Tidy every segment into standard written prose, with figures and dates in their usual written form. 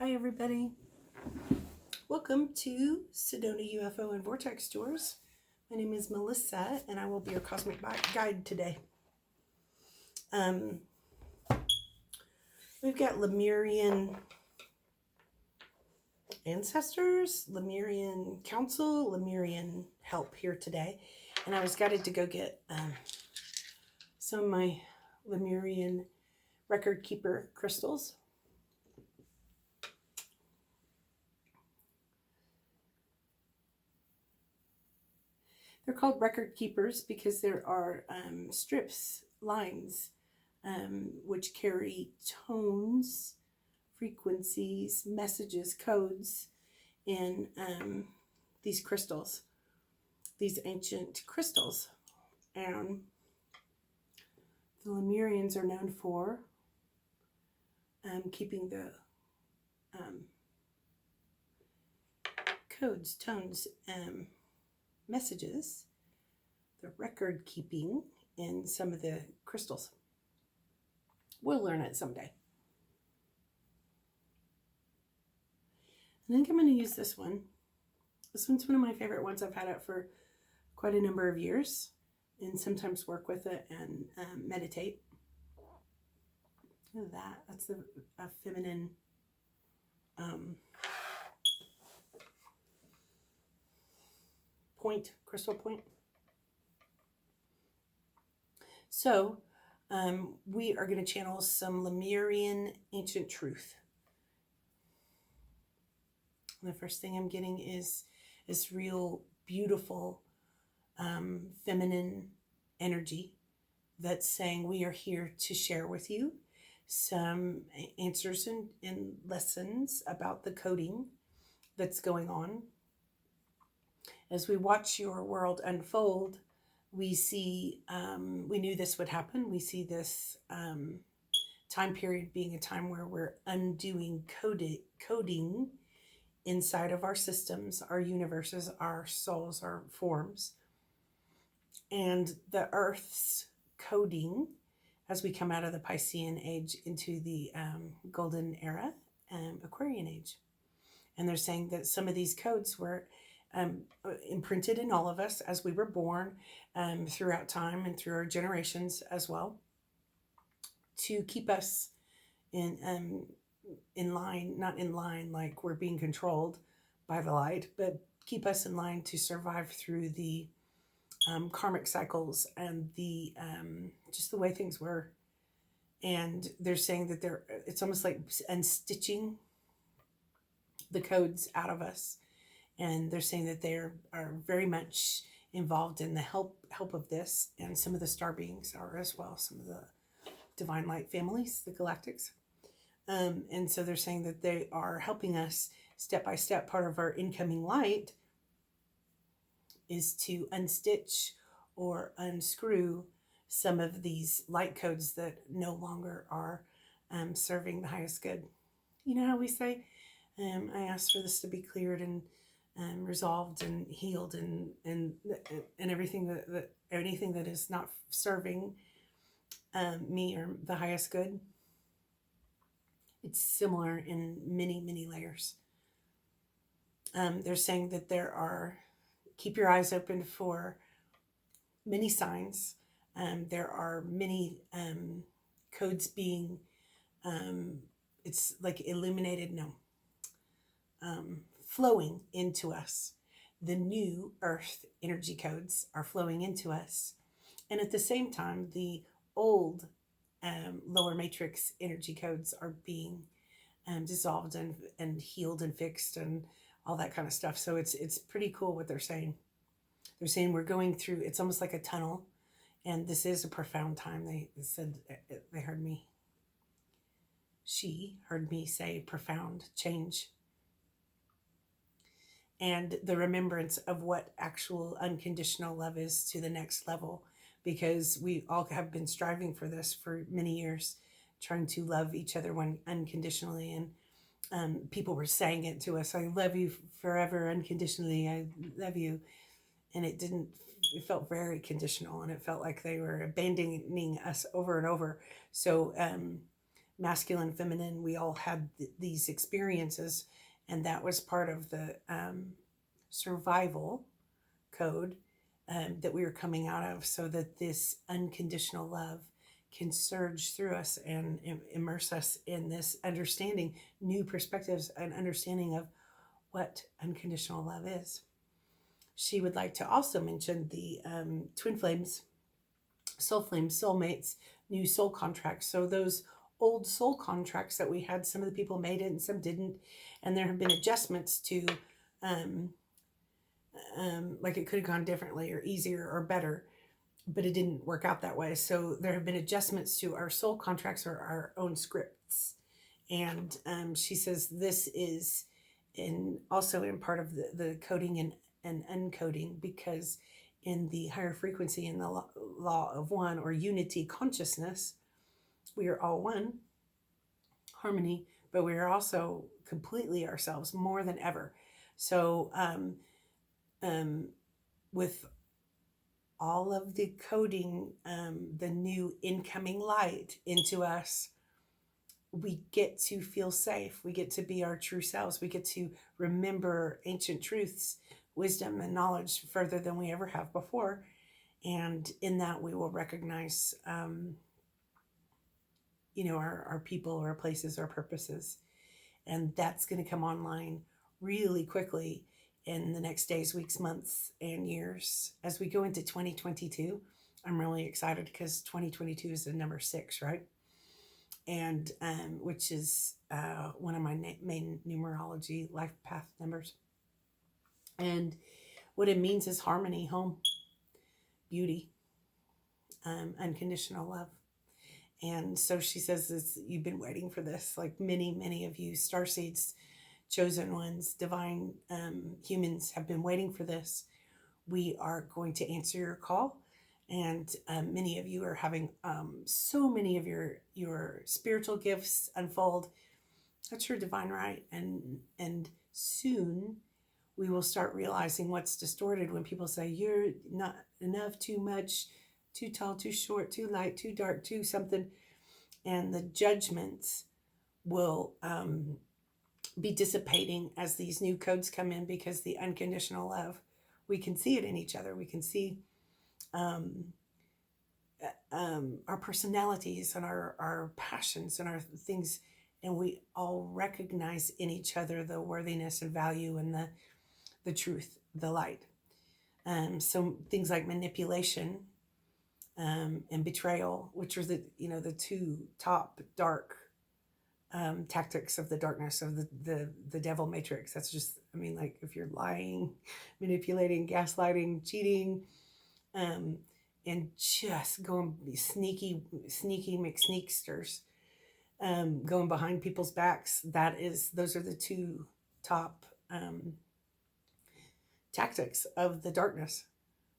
Hi everybody, welcome to Sedona UFO and Vortex Tours. My name is Melissa and I will be your cosmic guide today. We've got Lemurian ancestors, Lemurian council, Lemurian help here today, and I was guided to go get some of my Lemurian record keeper crystals. They're called record keepers because there are strips, lines, which carry tones, frequencies, messages, codes in these crystals, these ancient crystals. And the Lemurians are known for keeping the codes, tones, messages, the record keeping in some of the crystals. We'll learn it someday. I think I'm going to use this one. This one's one of my favorite ones. I've had it for quite a number of years and sometimes work with it and meditate. Look at that. That's a feminine point, crystal point. So we are going to channel some Lemurian ancient truth. And the first thing I'm getting is this real beautiful feminine energy that's saying we are here to share with you some answers and lessons about the coding that's going on. As we watch your world unfold, we see, we knew this would happen. We see this time period being a time where we're undoing coding inside of our systems, our universes, our souls, our forms. And the Earth's coding as we come out of the Piscean age into the golden era, Aquarian age. And they're saying that some of these codes were imprinted in all of us as we were born throughout time and through our generations as well, to keep us in line, not in line like we're being controlled by the light, but keep us in line to survive through the karmic cycles and the just the way things were. And they're saying that it's almost like unstitching the codes out of us. And they're saying that they are very much involved in the help of this, and some of the star beings are as well, some of the divine light families, the galactics. And so they're saying that they are helping us step by step. Part of our incoming light is to unstitch or unscrew some of these light codes that no longer are serving the highest good. You know how we say, I asked for this to be cleared and resolved and healed and everything that anything that is not serving me or the highest good. It's similar in many layers. They're saying that keep your eyes open for many signs. There are many codes being, it's like illuminated, flowing into us. The new earth energy codes are flowing into us. And at the same time, the old lower matrix energy codes are being dissolved and healed and fixed and all that kind of stuff. So it's pretty cool what they're saying. They're saying we're going through, it's almost like a tunnel, and this is a profound time. They said, she heard me say profound change. And the remembrance of what actual unconditional love is to the next level, because we all have been striving for this for many years, trying to love each other unconditionally. And people were saying it to us, I love you forever unconditionally, I love you. And it felt very conditional, and it felt like they were abandoning us over and over. So masculine, feminine, we all had these experiences, and that was part of the survival code that we were coming out of, so that this unconditional love can surge through us and immerse us in this understanding, new perspectives, and understanding of what unconditional love is. She would like to also mention the twin flames, soul flames, soulmates, new soul contracts. So those old soul contracts that we had, some of the people made it and some didn't. And there have been adjustments to, like it could have gone differently or easier or better, but it didn't work out that way. So there have been adjustments to our soul contracts or our own scripts. And she says this is also in part of the coding and uncoding, because in the higher frequency, in the law of one or unity consciousness, we are all one, harmony, but we are also completely ourselves more than ever. So with all of the coding, the new incoming light into us, we get to feel safe. We get to be our true selves. We get to remember ancient truths, wisdom, and knowledge further than we ever have before. And in that, we will recognize, our people, our places, our purposes. And that's going to come online really quickly in the next days, weeks, months, and years. As we go into 2022, I'm really excited because 2022 is the number 6, right? And which is one of my main numerology life path numbers. And what it means is harmony, home, beauty, unconditional love. And so she says, you've been waiting for this, like many of you, starseeds, chosen ones, divine humans have been waiting for this. We are going to answer your call. And many of you are having so many of your spiritual gifts unfold. That's your divine right. And soon we will start realizing what's distorted when people say, you're not enough, too much, too tall, too short, too light, too dark, too something. And the judgments will be dissipating as these new codes come in, because the unconditional love, we can see it in each other. We can see our personalities and our passions and our things, and we all recognize in each other the worthiness and value and the truth, the light. So things like manipulation and betrayal, which are the two top dark tactics of the darkness of the devil matrix. That's just, like if you're lying, manipulating, gaslighting, cheating, and just going sneaky McSneaksters, going behind people's backs. Those are the two top tactics of the darkness.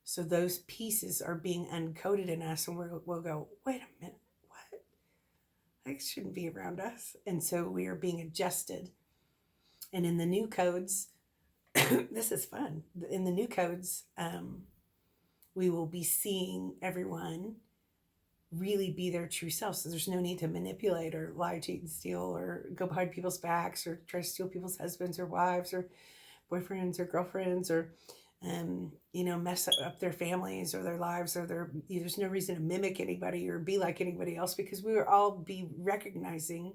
So those pieces are being uncoded in us, and we'll go, wait a minute, what? That shouldn't be around us. And so we are being adjusted. And in the new codes, this is fun. In the new codes, we will be seeing everyone really be their true self. So there's no need to manipulate or lie, cheat, and steal, or go behind people's backs, or try to steal people's husbands or wives or boyfriends or girlfriends, or mess up their families or their lives, or there's no reason to mimic anybody or be like anybody else, because we will all be recognizing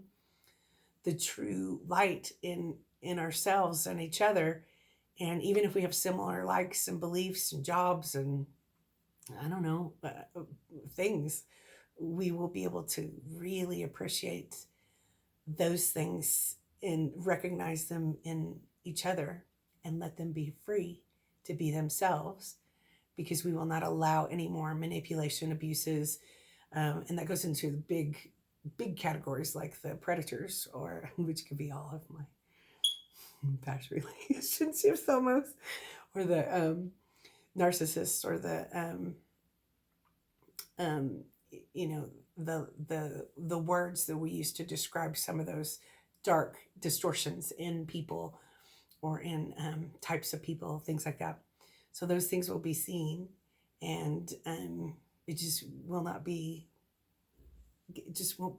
the true light in ourselves and each other. And even if we have similar likes and beliefs and jobs and things, we will be able to really appreciate those things and recognize them in each other and let them be free to be themselves, because we will not allow any more manipulation, abuses, and that goes into the big categories like the predators, or which could be all of my past relationships almost, or the narcissists, or the words that we use to describe some of those dark distortions in people or in types of people, things like that. So those things will be seen, and it just won't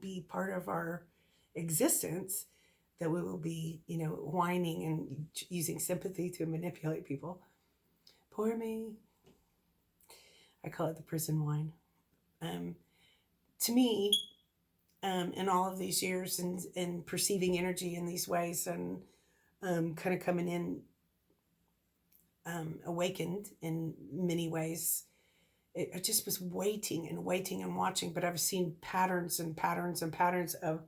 be part of our existence, that we will be, whining and using sympathy to manipulate people. Poor me. I call it the prison whine. To me, in all of these years and perceiving energy in these ways, and kind of coming in awakened in many ways, I just was waiting and waiting and watching, but I've seen patterns and patterns and patterns of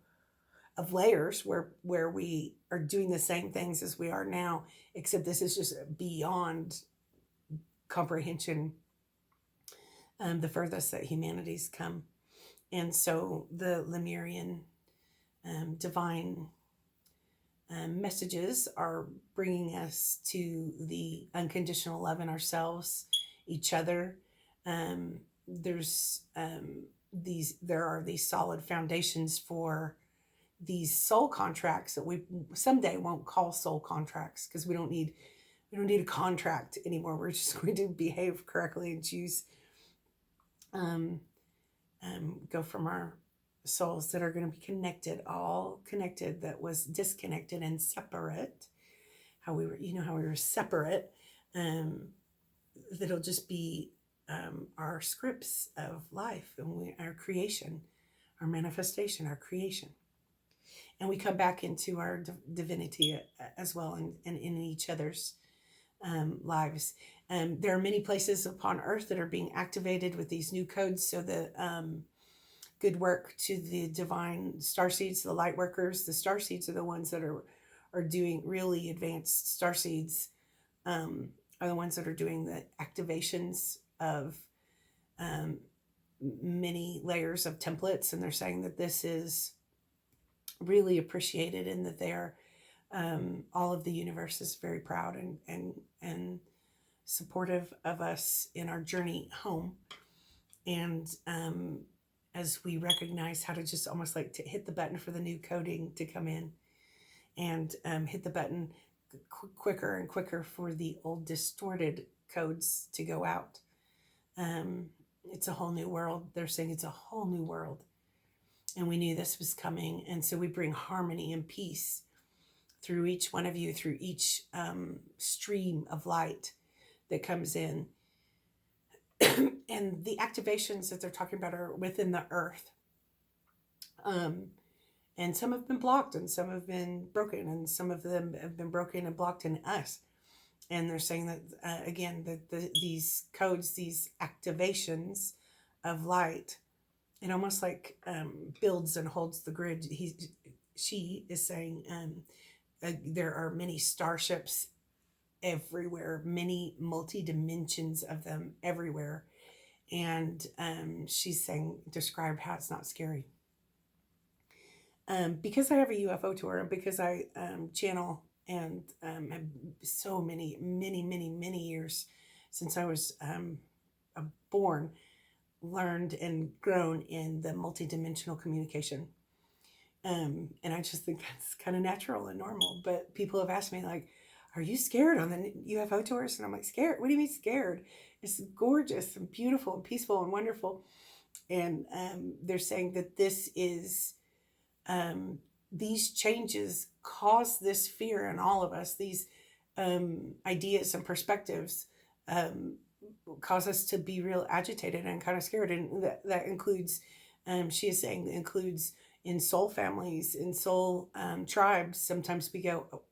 layers where we are doing the same things as we are now, except this is just beyond comprehension, the furthest that humanity's come. And so the Lemurian divine messages are bringing us to the unconditional love in ourselves, each other. There are these solid foundations for these soul contracts that we someday won't call soul contracts, because we don't need a contract anymore. We're just going to behave correctly and choose go from our souls that are going to be connected, all connected, that was disconnected and separate. How we were separate. That'll just be our scripts of life, and our creation, our manifestation, our creation. And we come back into our divinity as well, and in each other's lives. There are many places upon earth that are being activated with these new codes. So the good work to the divine starseeds, the light workers. The starseeds are the ones that are doing really advanced starseeds, are the ones that are doing the activations of many layers of templates. And they're saying that this is really appreciated, and that they're all of the universe is very proud and supportive of us in our journey home. And as we recognize how to just almost like to hit the button for the new coding to come in, and hit the button quicker and quicker for the old distorted codes to go out. It's a whole new world. They're saying it's a whole new world. And we knew this was coming. And so we bring harmony and peace through each one of you, through each stream of light that comes in. And the activations that they're talking about are within the earth. And some have been blocked, and some have been broken, and some of them have been broken and blocked in us. And they're saying that, again, that these codes, these activations of light, it almost like builds and holds the grid. She is saying there are many starships everywhere, many multi-dimensions of them everywhere. And she's saying, describe how it's not scary. Because I have a UFO tour, and because I channel and have so many years since I was born, learned and grown in the multidimensional communication. And I just think that's kind of natural and normal. But people have asked me, like, are you scared on the UFO tours? And I'm like, scared? What do you mean scared? It's gorgeous and beautiful and peaceful and wonderful. And they're saying that this is, these changes cause this fear in all of us. These ideas and perspectives cause us to be real agitated and kind of scared. And that includes, she is saying, includes in soul families, in soul tribes. Sometimes we go,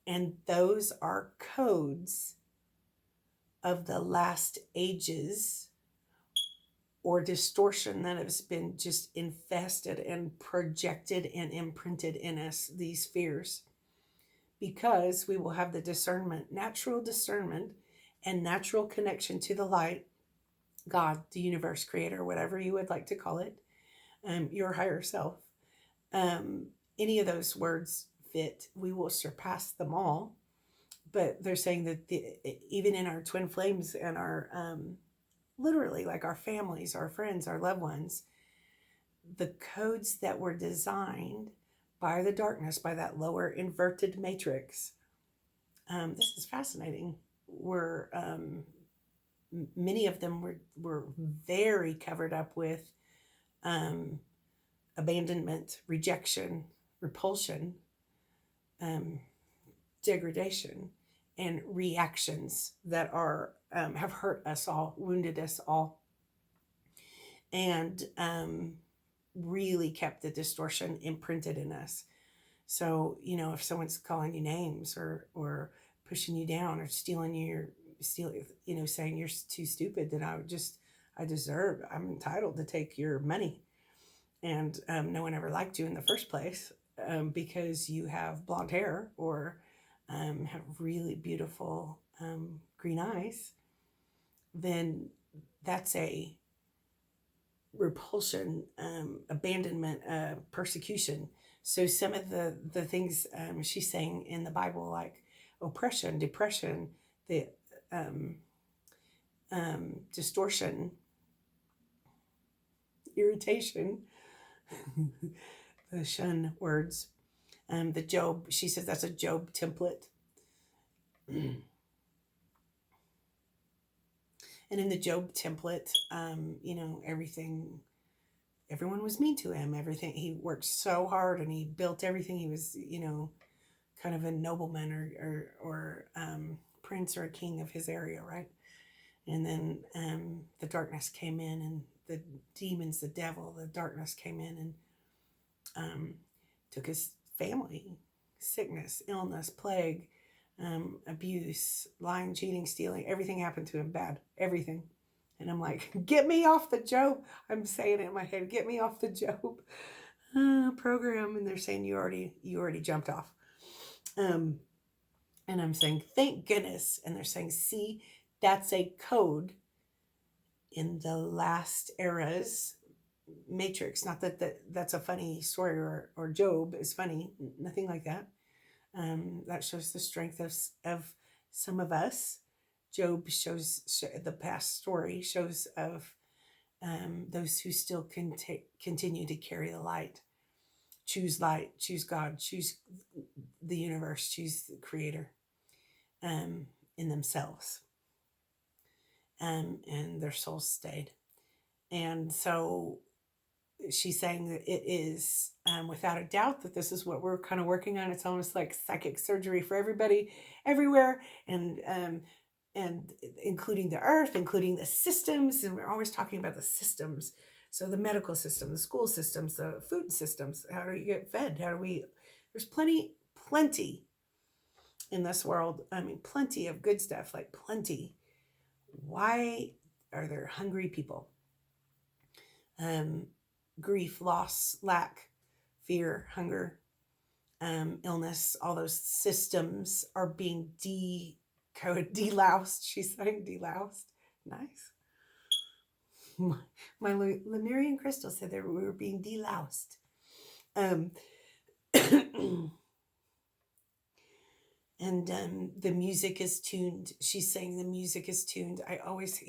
and those are codes of the last ages or distortion that has been just infested and projected and imprinted in us, these fears, because we will have the discernment, natural discernment and natural connection to the light, God, the universe, creator, whatever you would like to call it, your higher self. Any of those words fit. We will surpass them all. But they're saying that even in our twin flames and our literally like our families, our friends, our loved ones, the codes that were designed by the darkness, by that lower inverted matrix, this is fascinating, were many of them were very covered up with abandonment, rejection, repulsion, degradation, and reactions that are have hurt us all, wounded us all, and really kept the distortion imprinted in us. So, if someone's calling you names or pushing you down or saying you're too stupid, then I'm entitled to take your money. And no one ever liked you in the first place because you have blonde hair or have really beautiful green eyes. Then that's a repulsion, abandonment, persecution. So some of the things she's saying in the Bible, like oppression, depression, the distortion, irritation, the shun words, the Job, she says that's a Job template. And in the Job template, everyone was mean to him. Everything, he worked so hard and he built everything. He was, kind of a nobleman or prince or a king of his area, right? And then the darkness came in, and the demons, the devil, the darkness came in and took his family, sickness, illness, plague, abuse, lying, cheating, stealing. Everything happened to him bad, everything. And I'm like, get me off the Job. I'm saying it in my head, get me off the Job program. And they're saying you already jumped off. And I'm saying, thank goodness. And they're saying, see, that's a code in the last era's matrix. Not that's a funny story or Job is funny. Nothing like that. That shows the strength of some of us. Job shows the past story shows of those who still continue to carry the light, choose God, choose the universe, choose the Creator in themselves, and their souls stayed. And so she's saying that it is without a doubt that this is what we're kind of working on. It's almost like psychic surgery for everybody, everywhere, and including the earth, including the systems. And we're always talking about the systems. So the medical system, the school systems, the food systems. How do you get fed? There's plenty in this world. I mean, plenty of good stuff, like plenty. Why are there hungry people? Grief, loss, lack, fear, hunger, illness, all those systems are being deloused. She's saying deloused. Nice. My Lemurian crystal said that we were being deloused. And the music is tuned. She's saying the music is tuned. I always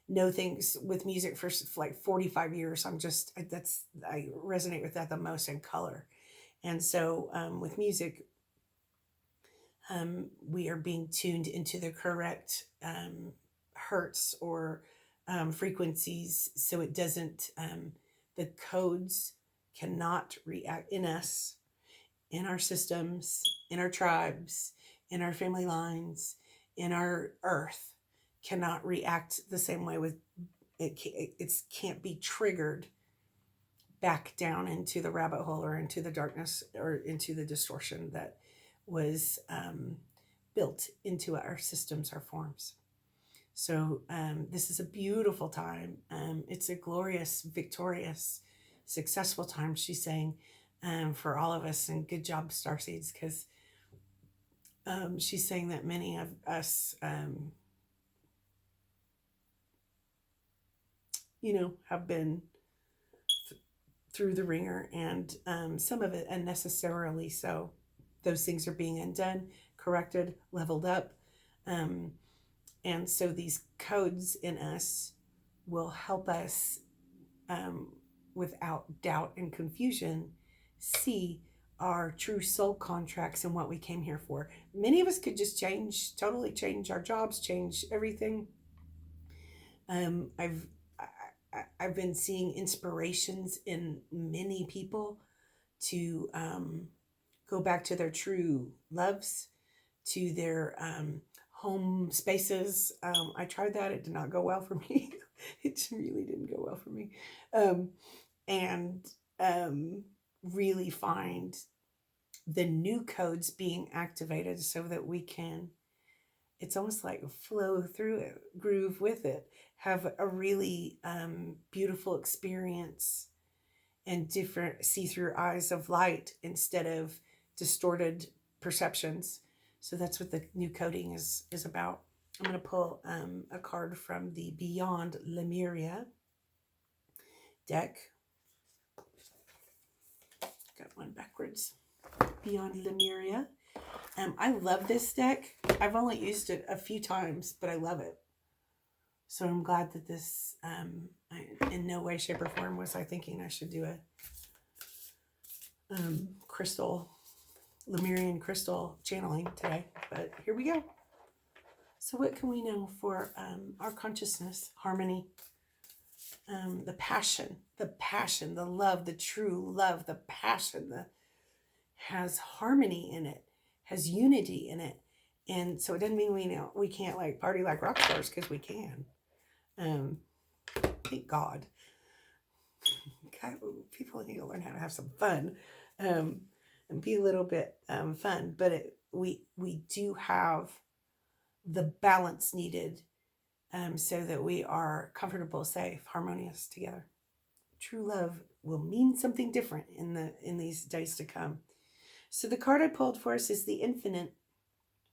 know things with music for like 45 years. I resonate with that the most in color. And so with music, we are being tuned into the correct hertz or frequencies, so it doesn't, the codes cannot react in us, in our systems, in our tribes, in our family lines, in our earth, cannot react the same way with it. It can't be triggered back down into the rabbit hole or into the darkness or into the distortion that was built into our systems, our forms. So this is a beautiful time. It's a glorious, victorious, successful time, she's saying, for all of us. And good job, Starseeds, because she's saying that many of us, have been through the ringer, and some of it unnecessarily so. Those things are being undone, corrected, leveled up. And so these codes in us will help us, without doubt and confusion, see our true soul contracts and what we came here for. Many of us could just totally change our jobs, change everything. I've been seeing inspirations in many people to go back to their true loves, to their home spaces. I tried that. It did not go well for me. It really didn't go well for me. Um, and really find the new codes being activated so that we can, it's almost like flow through it, groove with it, have a really beautiful experience and different see-through eyes of light instead of distorted perceptions. So that's what the new coding is about. I'm going to pull a card from the Beyond Lemuria deck. Got one backwards. Beyond Lemuria. I love this deck. I've only used it a few times, but I love it. So I'm glad that this, in no way, shape, or form was I thinking I should do a Lemurian crystal channeling today. But here we go. So what can we know for our consciousness? Harmony, the passion, the love, the true love, the passion, has harmony in it, has unity in it. And so it doesn't mean we can't like party like rock stars, because we can. Thank God. People need to learn how to have some fun and be a little bit fun. But we do have the balance needed so that we are comfortable, safe, harmonious together. True love will mean something different in these days to come. So the card I pulled for us is the Infinite.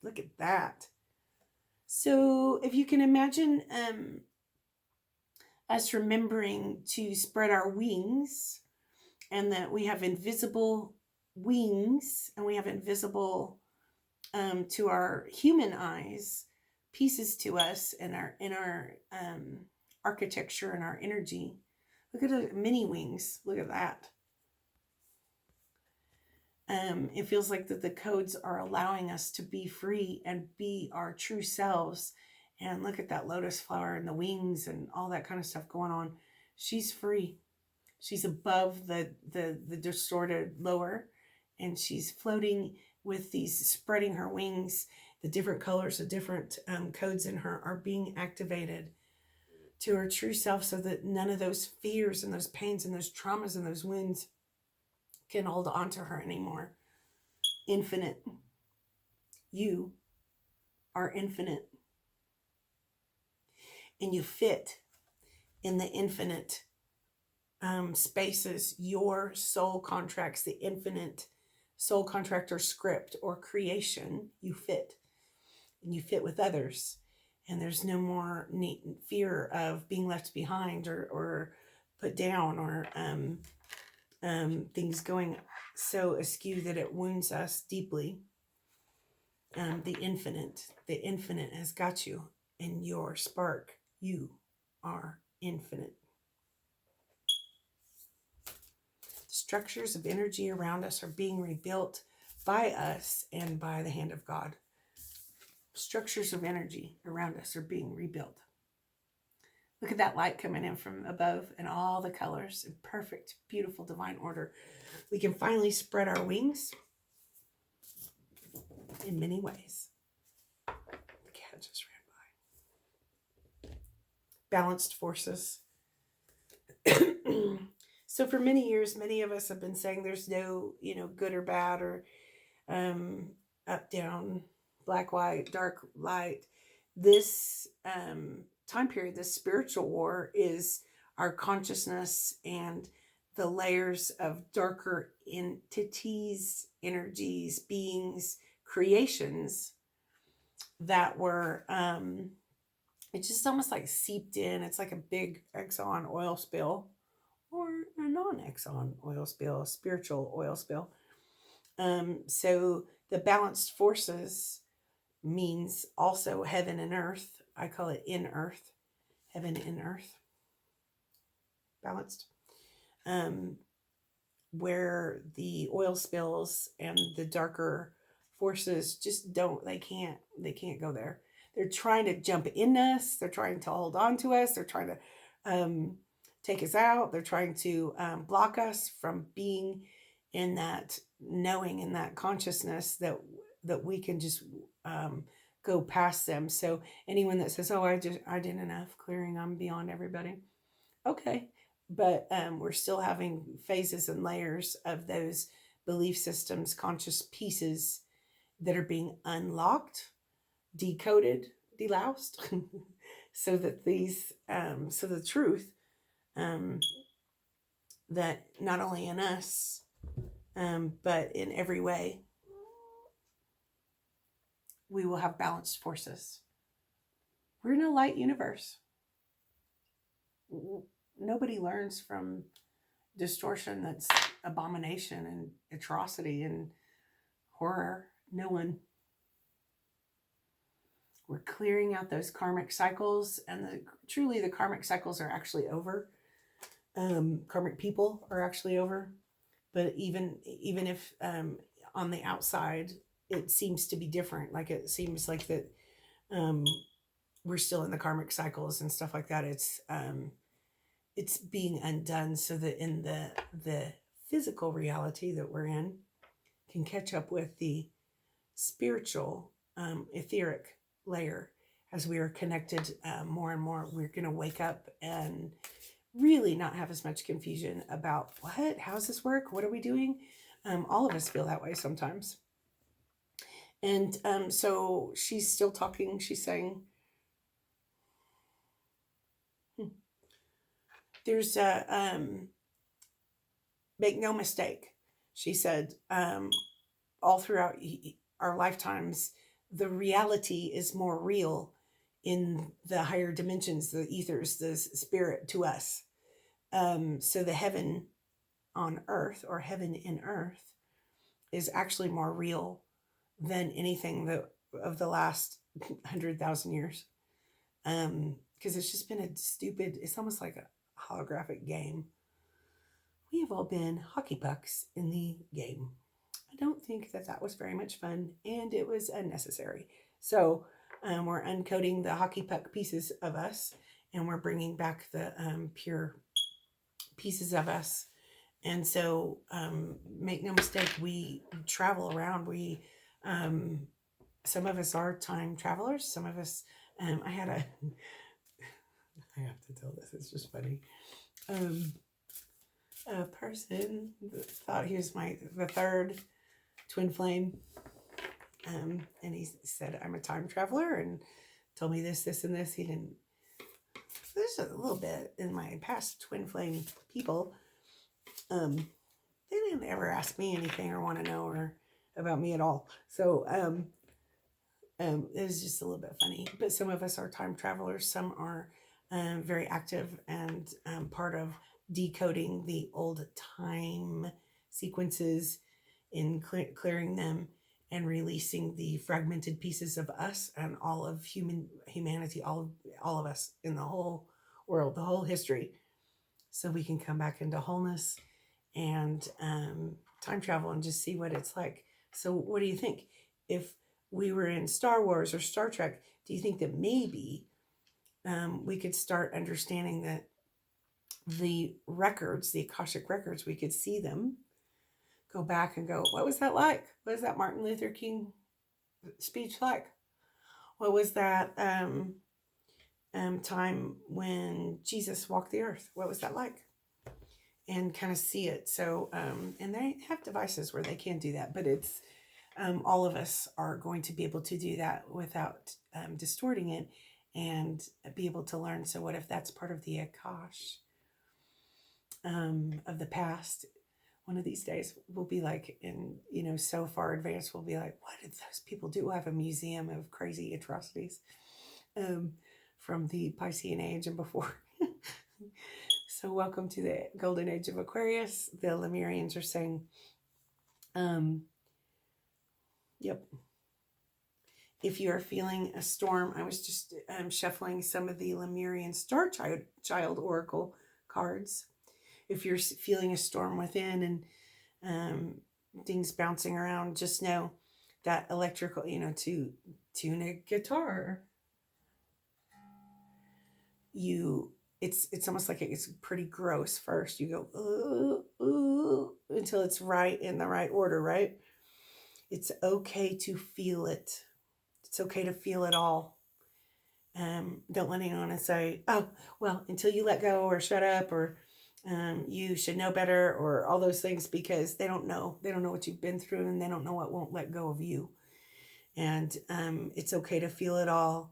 Look at that. So if you can imagine us remembering to spread our wings, and that we have invisible wings, and we have invisible to our human eyes pieces to us in our architecture and our energy. Look at the mini wings. Look at that. It feels like that the codes are allowing us to be free and be our true selves. And look at that lotus flower and the wings and all that kind of stuff going on. She's free. She's above the distorted lower, and she's floating with these, spreading her wings. The different colors, the different codes in her are being activated to her true self, so that none of those fears and those pains and those traumas and those wounds can hold on to her anymore. Infinite. You are infinite. And you fit in the infinite spaces, your soul contracts, the infinite soul contract or script or creation. You fit. And you fit with others. And there's no more fear of being left behind or put down, or things going so askew that it wounds us deeply. The infinite has got you in your spark. You are infinite. Structures of energy around us are being rebuilt by us and by the hand of God. Structures of energy around us are being rebuilt. Look at that light coming in from above and all the colors in perfect, beautiful, divine order. We can finally spread our wings in many ways. The cat just ran by. Balanced forces. So for many years, many of us have been saying there's no, good or bad, or up, down, black, white, dark, light. This time period, this spiritual war, is our consciousness and the layers of darker entities, energies, beings, creations that were, it's just almost like seeped in. It's like a big Exxon oil spill, or a non-Exxon oil spill, a spiritual oil spill. So the balanced forces means also heaven and earth. I call it in earth, heaven in earth, balanced. Where the oil spills and the darker forces just they can't go there. They're trying to jump in us. They're trying to hold on to us. They're trying to take us out. They're trying to block us from being in that knowing, in that consciousness that we can just go past them. So anyone that says, "Oh, I did enough clearing, I'm beyond everybody," okay, but we're still having phases and layers of those belief systems, conscious pieces that are being unlocked, decoded, deloused, so that so the truth, um, that not only in us, but in every way, we will have balanced forces. We're in a light universe. Nobody learns from distortion that's abomination and atrocity and horror. No one. We're clearing out those karmic cycles, and truly the karmic cycles are actually over. Karmic people are actually over, but even if on the outside it seems to be different, like it seems like that we're still in the karmic cycles and stuff like that. It's being undone so that in the physical reality that we're in can catch up with the spiritual, etheric layer. As we are connected more and more, we're going to wake up and really not have as much confusion about how's this work? What are we doing? All of us feel that way sometimes. And so she's still talking. She's saying, there's a, make no mistake. She said, all throughout our lifetimes, the reality is more real in the higher dimensions, the ethers, the spirit to us. So the heaven on earth, or heaven in earth, is actually more real than anything that of the last 100,000 years. Because it's just been it's almost like a holographic game. We have all been hockey pucks in the game. I don't think that was very much fun, and it was unnecessary. So we're uncoding the hockey puck pieces of us, and we're bringing back the pure pieces of us. And so make no mistake, we travel around. We some of us are time travelers. Some of us, I have to tell this, it's just funny. A person thought he was the third twin flame. And he said, I'm a time traveler, and told me this, and this. There's a little bit in my past twin flame people. They didn't ever ask me anything or want to know about me at all. So, it was just a little bit funny. But some of us are time travelers. Some are very active and part of decoding the old time sequences, in clearing them and releasing the fragmented pieces of us and all of humanity, all of us in the whole world, the whole history, so we can come back into wholeness and time travel and just see what it's like. So what do you think? If we were in Star Wars or Star Trek, do you think that maybe we could start understanding that the records, the Akashic records, we could see them, go back and go, what was that like? What was that Martin Luther King speech like? What was that time when Jesus walked the earth? What was that like? And kind of see it. So, and they have devices where they can do that, but it's, all of us are going to be able to do that without distorting it and be able to learn. So what if that's part of the Akash of the past? One of these days we'll be like, so far advanced, we'll be like, what did those people do? We'll have a museum of crazy atrocities from the Piscean age and before. So welcome to the golden age of Aquarius. The Lemurians are saying, yep. If you are feeling a storm, I was just shuffling some of the Lemurian Star Child Oracle cards. If you're feeling a storm within and things bouncing around, just know that electrical, to tune a guitar, it's almost like it's pretty gross first. You go until it's right in the right order, right? It's okay to feel it. It's okay to feel it all. Don't let anyone say, oh, well, until you let go or shut up or you should know better or all those things, because they don't know. They don't know what you've been through, and they don't know what won't let go of you. And it's okay to feel it all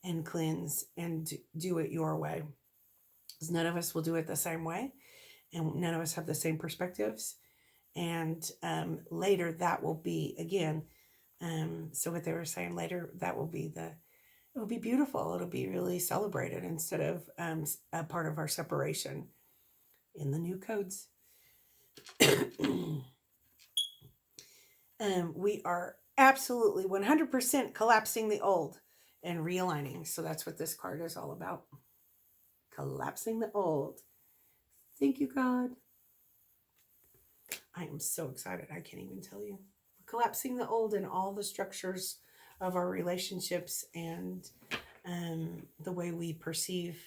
and cleanse and do it your way. Because none of us will do it the same way, and none of us have the same perspectives. And later that will be, again, so what they were saying later, that will be it will be beautiful. It'll be really celebrated instead of a part of our separation in the new codes. We are absolutely 100% collapsing the old and realigning. So that's what this card is all about. Collapsing the old. Thank you, God. I am so excited. I can't even tell you. Collapsing the old and all the structures of our relationships and the way we perceive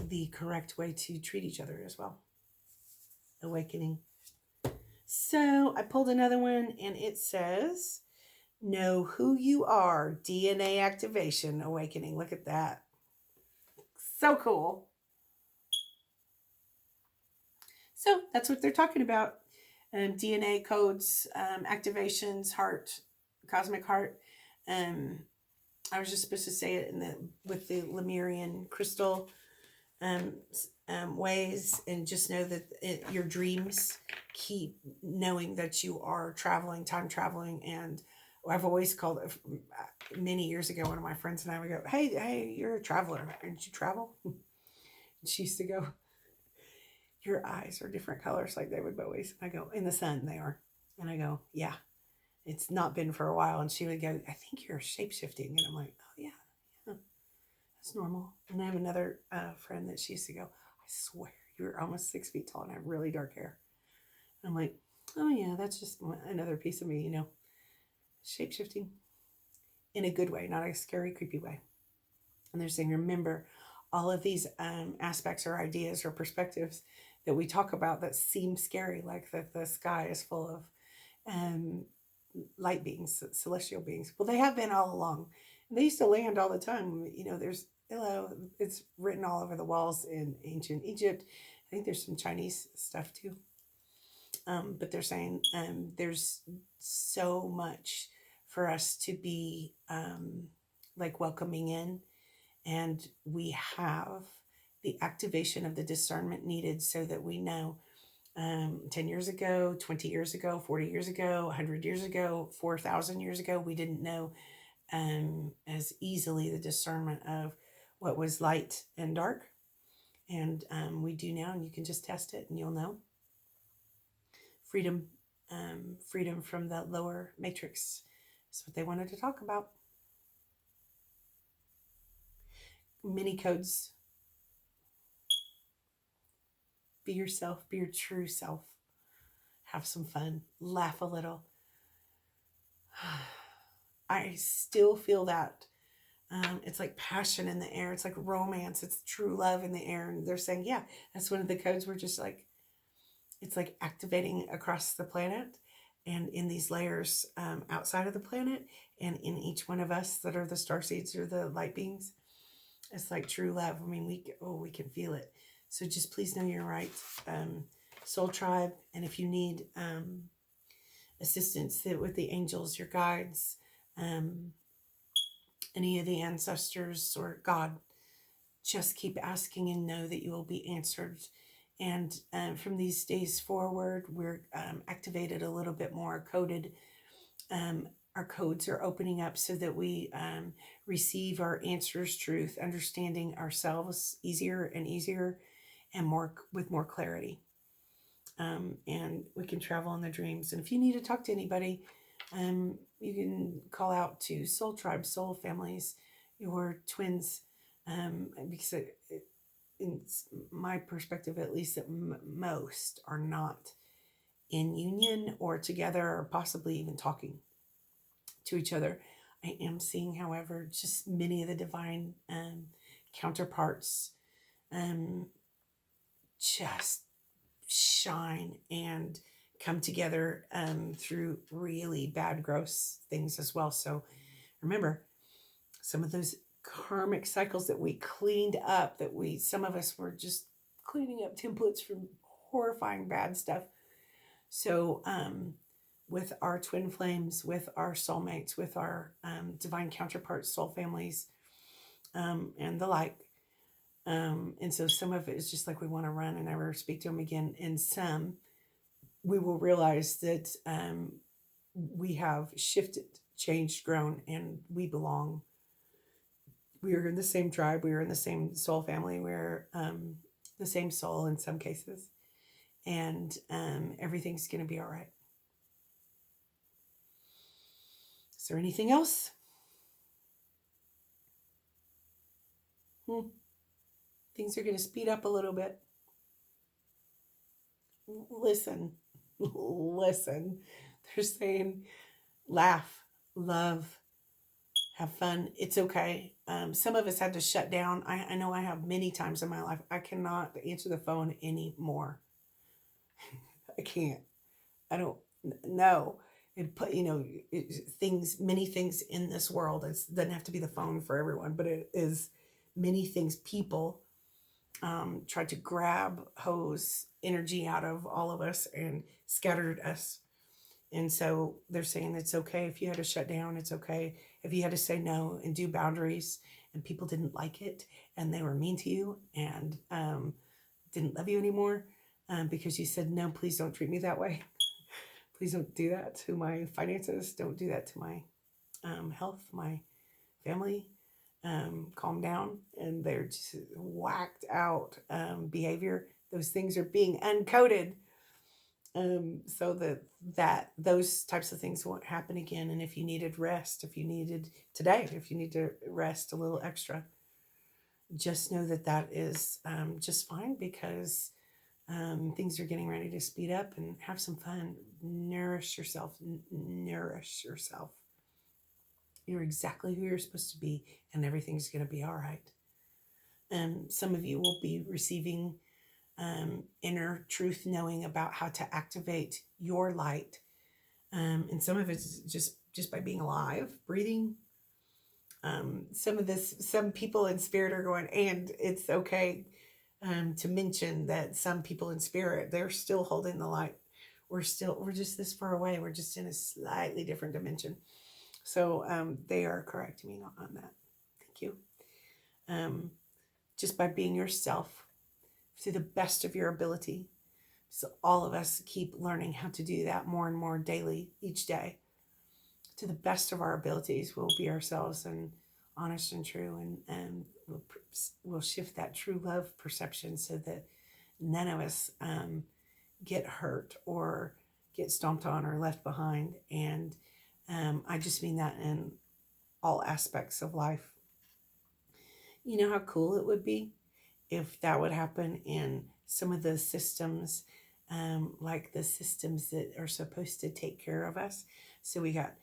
the correct way to treat each other as well. Awakening. So I pulled another one, and it says, know who you are, DNA activation, awakening. Look at that. So cool. So that's what they're talking about. DNA codes, activations, heart, cosmic heart. I was just supposed to say it with the Lemurian crystal ways, and just know that your dreams keep knowing that you are traveling, time traveling. And I've always called it, many years ago, one of my friends and I would go, hey, you're a traveler. Didn't you travel? And she used to go, your eyes are different colors like David Bowie's. I go, in the sun they are. And I go, yeah, it's not been for a while. And she would go, I think you're shape-shifting. And I'm like, oh yeah, that's normal. And I have another friend that she used to go, I swear you're almost 6 feet tall and have really dark hair. I'm like, oh yeah, that's just another piece of me, shape-shifting in a good way, not a scary, creepy way. And they're saying, remember, all of these aspects or ideas or perspectives that we talk about that seem scary, like that the sky is full of light beings, celestial beings. Well, they have been all along. And they used to land all the time. It's written all over the walls in ancient Egypt. I think there's some Chinese stuff too. But they're saying there's so much for us to be welcoming in. And we have the activation of the discernment needed so that we know 10 years ago, 20 years ago, 40 years ago, 100 years ago, 4,000 years ago, we didn't know as easily the discernment of what was light and dark. And we do now, and you can just test it and you'll know. Freedom from the lower matrix is what they wanted to talk about. Mini codes. Be yourself, be your true self. Have some fun, laugh a little. I still feel that. It's like passion in the air. It's like romance. It's true love in the air. And they're saying, yeah, that's one of the codes. We're just like, it's like activating across the planet and in these layers outside of the planet and in each one of us that are the starseeds or the light beings. It's like true love. I mean, we can feel it. So just please know you're right. Soul Tribe. And if you need assistance with the angels, your guides, any of the ancestors or God, just keep asking and know that you will be answered. And from these days forward, we're activated a little bit more, coded. Our codes are opening up so that we receive our answers, truth, understanding ourselves easier and easier and with more clarity. And we can travel in the dreams. And if you need to talk to anybody, you can call out to Soul Tribe, Soul Families, your twins, because in my perspective, at least, that most are not in union or together or possibly even talking to each other. I am seeing, however, just many of the divine counterparts um, just shine and come together through really bad, gross things as well. So remember, some of those karmic cycles that we cleaned up, some of us were just cleaning up templates from horrifying bad stuff. So, with our twin flames, with our soulmates, with our divine counterparts, soul families, and the like. And so some of it is just like we want to run and never speak to them again. And some we will realize that we have shifted, changed, grown, and we belong. We are in the same tribe. We are in the same soul family. We're the same soul in some cases. And everything's going to be all right. Is there anything else? Things are going to speed up a little bit. Listen. They're saying laugh, love, have fun. It's okay. Some of us had to shut down. I know I have many times in my life. I cannot answer the phone anymore. I can't. I don't know. It put, many things in this world. It doesn't have to be the phone for everyone, but it is many things. People tried to grab, hose energy out of all of us and scattered us. And so they're saying it's okay if you had to shut down. It's okay if you had to say no and do boundaries and people didn't like it and they were mean to you and didn't love you anymore because you said, no, please don't treat me that way. Please don't do that to my finances. Don't do that to my health, my family. Calm down. And they're just whacked out behavior. Those things are being uncoded so that those types of things won't happen again. And if you needed rest, if you need to rest a little extra, just know that is just fine because things are getting ready to speed up and have some fun. Nourish yourself. You're exactly who you're supposed to be, and everything's going to be all right. Some of you will be receiving inner truth knowing about how to activate your light. And some of it's just by being alive, breathing. Some people in spirit are going, and it's okay to mention that some people in spirit, they're still holding the light. We're just this far away. We're just in a slightly different dimension. So they are correcting me on that. Thank you. Just by being yourself to the best of your ability. So all of us keep learning how to do that more and more daily, each day. To the best of our abilities, we'll be ourselves and honest and true, and we'll shift that true love perception so that none of us get hurt or get stomped on or left behind. And I just mean that in all aspects of life. You know how cool it would be if that would happen in some of the systems, like the systems that are supposed to take care of us. So we got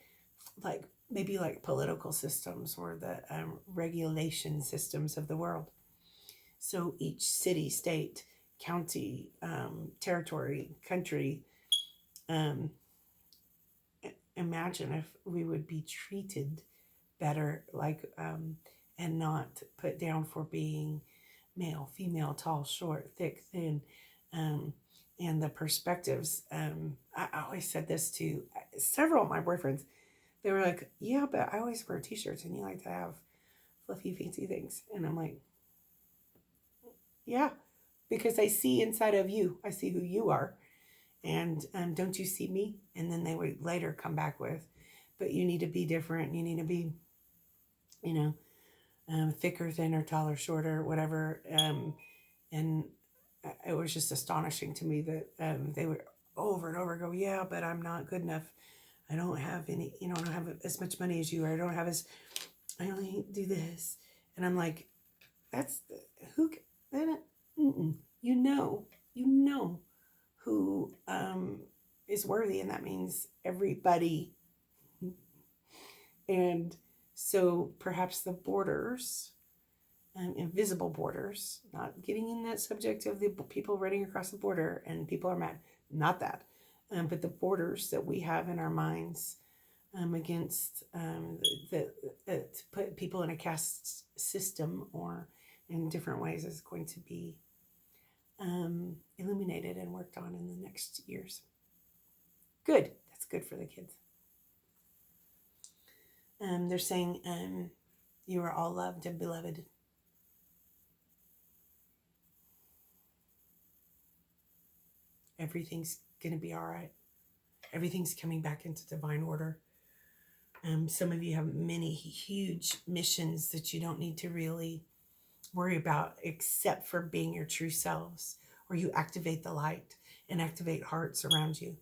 maybe political systems or the regulation systems of the world. So each city, state, county, territory, country, imagine if we would be treated better, and not put down for being male, female, tall, short, thick, thin, and the perspectives. I always said this to several of my boyfriends. They were like, yeah, but I always wear t-shirts and you like to have fluffy, fancy things. And I'm like, yeah, because I see inside of you. I see who you are. And don't you see me? And then they would later come back with, but you need to be different. You need to be, thicker, thinner, taller, shorter, whatever. And it was just astonishing to me that they would over and over go, yeah, but I'm not good enough. I don't have any, I don't have as much money as you, or I only do this. And I'm like, you know who is worthy, and that means everybody. And so perhaps the borders invisible borders, not getting in that subject of the people running across the border and people are mad, not that, but the borders that we have in our minds against to put people in a caste system or in different ways is going to be illuminated and worked on in the next years. Good. That's good for the kids. They're saying you are all loved and beloved. Everything's going to be all right. Everything's coming back into divine order. Some of you have many huge missions that you don't need to really worry about except for being your true selves, or you activate the light and activate hearts around you.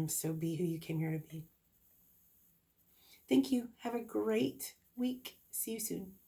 So be who you came here to be. Thank you. Have a great week. See you soon.